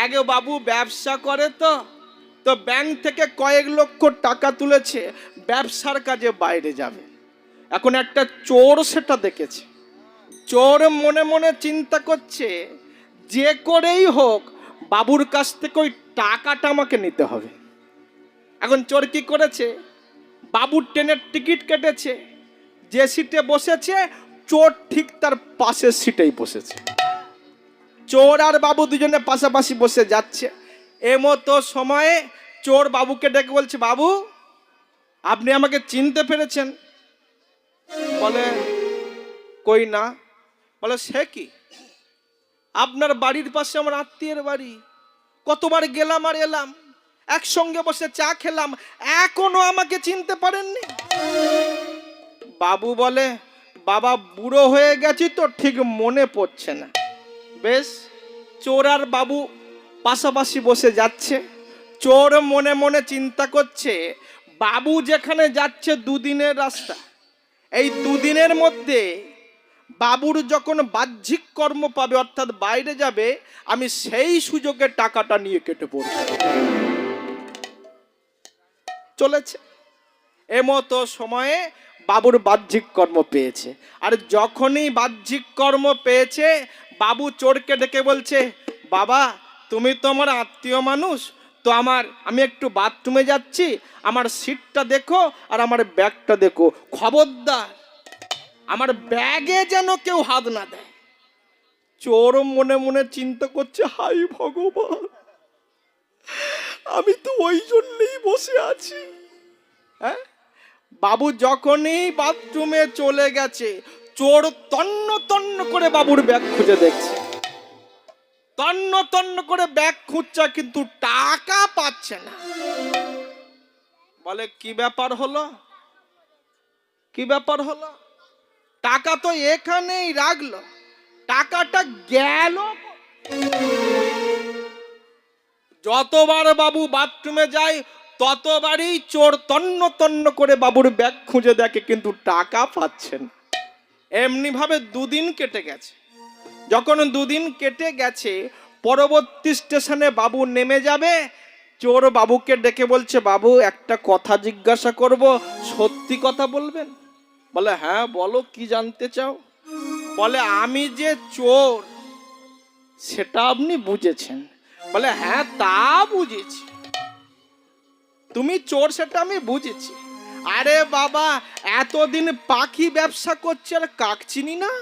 আগে বাবু ব্যবসা করে তো তো ব্যাংক থেকে কয়েক লক্ষ টাকা তুলেছে, ব্যবসার কাজে বাইরে যাবে। এখন একটা চোর সেটা দেখেছে। চোর মনে মনে চিন্তা করছে, যে করেই হোক বাবুর কাছ থেকে ওই টাকাটা আমাকে নিতে হবে। এখন চোর কি করেছে, বাবুর ট্রেনের টিকিট কেটেছে, যে সিটে বসেছে চোর ঠিক তার পাশের সিটেই বসেছে। চোর আর বাবু দুজনে পাশাপাশি বসে যাচ্ছে। এমতো সময়ে চোর বাবুকে ডেকে বলছে, বাবু আপনি আমাকে চিনতে পেরেছেন? বলে কই না। বলে সে কি, আপনার বাড়ির পাশে আমার আত্মীয়ের বাড়ি, কতবার গেলাম আর এলাম, একসঙ্গে বসে চা খেলাম, এখনো আমাকে চিনতে পারেননি? বাবু বলে, বাবা বুড়ো হয়ে গেছি তো ঠিক মনে পড়ছে না। বেশ, চোর আর বাবু পাশাপাশি বসে যাচ্ছে। চোর মনে মনে চিন্তা করছে, বাবু যেখানে যাচ্ছে দুদিনের রাস্তা, এই দুদিনের মধ্যে বাবুর যখন বাহ্যিক কর্ম পাবে অর্থাৎ বাইরে যাবে, আমি সেই সুযোগে টাকাটা নিয়ে কেটে পড়ব। চলেছে। এমতো সময়ে বাবুর বাহ্যিক কর্ম পেয়েছে। আর যখনই বাহ্যিক কর্ম পেয়েছে, বাবু চোরকে ডেকে বলছে, বাবা তুমি তো আমার আত্মীয় মানুষ, তো আমি একটু বাথরুমে যাচ্ছি, আমার সিটটা দেখো আর আমার ব্যাগটা দেখো, খবরদার আমার ব্যাগে যেন কেউ হাত না দেয়। চোর মনে মনে চিন্তা করছে, হাই ভগবান, আমি তো ওই জন্যই বসে আছি। হ্যাঁ, বাবু যখনই বাথরুমে চলে গেছে, চোর তন্ন তন্ন করে বাবুর ব্যাগ খুঁজে দেখছে, তন্ন তন্ন করে ব্যাগ খুঁজছে, কিন্তু টাকা পাচ্ছে না। বলে কি ব্যাপার হলো, কি ব্যাপার হলো, টাকা তো এখানেই রাখলো, টাকাটা গেল। যতবার বাবু বাথরুমে যায় ততবারই চোর তন্ন তন্ন করে বাবুর ব্যাগ খুঁজে দেখে, কিন্তু টাকা পাচ্ছেন। এমনি ভাবে দুদিন কেটে গেছে। যখন দুদিন কেটে গেছে, পরবর্তী স্টেশনে বাবু নেমে যাবে। চোর বাবুকে ডেকে বলছে, বাবু একটা কথা জিজ্ঞাসা করব, সত্যি কথা বলবেন? বলে হ্যাঁ বলো, কি জানতে চাও? বলে আমি যে চোর সেটা আপনি বুঝেছেন? বলে হ্যাঁ তা বুঝেছি। তুমি চোর সেটা আমি বুঝেছি। আরে বাবা, এতদিন পাখি ব্যবসা করছে আর কাক চিনি না?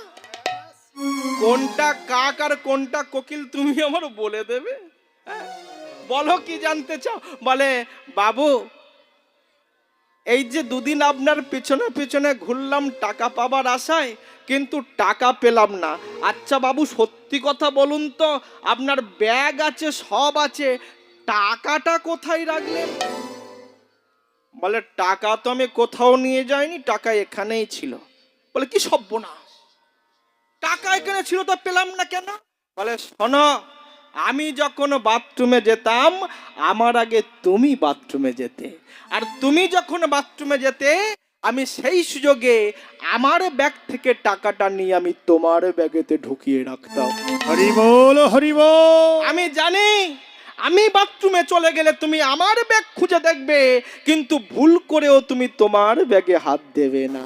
কোনটা কাক আর কোনটা কোকিল তুমি আমার বলে দেবে? বলো কি জানতে চাও? বলে বাবু এই যে দুদিন আপনার পেছনে পেছনে ঘুরলাম টাকা পাবার আশায়, কিন্তু টাকা পেলাম না। আচ্ছা বাবু সত্যি কথা বলুন তো, আপনার ব্যাগ আছে সব আছে, টাকাটা কোথায় রাখলেন? বলে টাকা তো আমি কোথাও নিয়ে যাইনি, টাকা এখানেই ছিল। বলে কি সর্বনাশ, টাকা এখানে ছিল তো পেলাম না কেন? বলে শোনো, আমি যখন বাথরুমে যেতাম আমার আগে তুমি বাথরুমে যেতে, আর তুমি যখন বাথরুমে যেতে আমি সেই সুযোগে আমার ব্যাগ থেকে টাকাটা নিয়ে আমি তোমার ব্যাগেতে ঢুকিয়ে রাখতাম। হরি বল, হরি বল। আমি জানি আমি বাথরুমে চলে গেলে তুমি আমার ব্যাগ খুঁজে দেখবে, কিন্তু ভুল করেও তুমি তোমার ব্যাগে হাত দেবে না।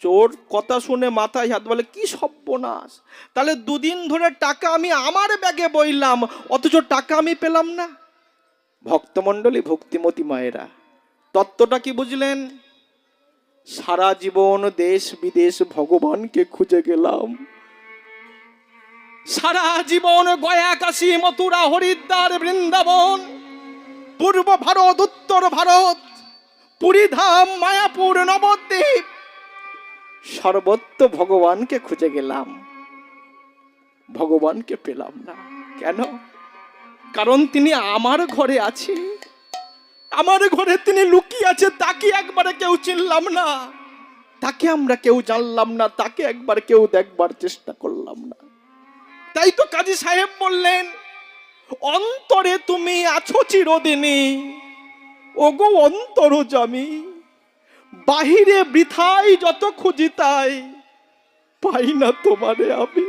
চোর কথা শুনে মাথায় হাত, বলে কি সর্বনাশ, তাহলে দুদিন ধরে টাকা আমি আমার ব্যাগে বইলাম, অথচ টাকা আমি পেলাম না। ভক্তমণ্ডলী, ভক্তিমতী মায়েরা, তত্ত্বটা কি বুঝলেন? সারা জীবন দেশ বিদেশ ভগবানকে খুঁজে গেলাম, সারা জীবন গয়া, কাশী, মথুরা, হরিদ্বার, বৃন্দাবন, পূর্ব ভারত, উত্তর ভারত, পুরীধাম, মায়াপুর, নবদ্বীপ, সর্বত্র ভগবানকে খুঁজে গেলাম, ভগবানকে পেলাম না। কেন? কারণ তিনি আমার ঘরে আছে, আমার ঘরে তিনি লুকিয়ে আছে, তাকে একবারে কেউ চিনলাম না, তাকে আমরা কেউ জানলাম না, তাকে একবার কেউ দেখবার চেষ্টা করলাম না। তাই তো কাজী সাহেব বললেন, অন্তরে তুমি আছো চিরদিনই, ওগো অন্তরজামী, বাহিরে বৃথাই যত খুঁজি তাই পাই না তোমারে আমি।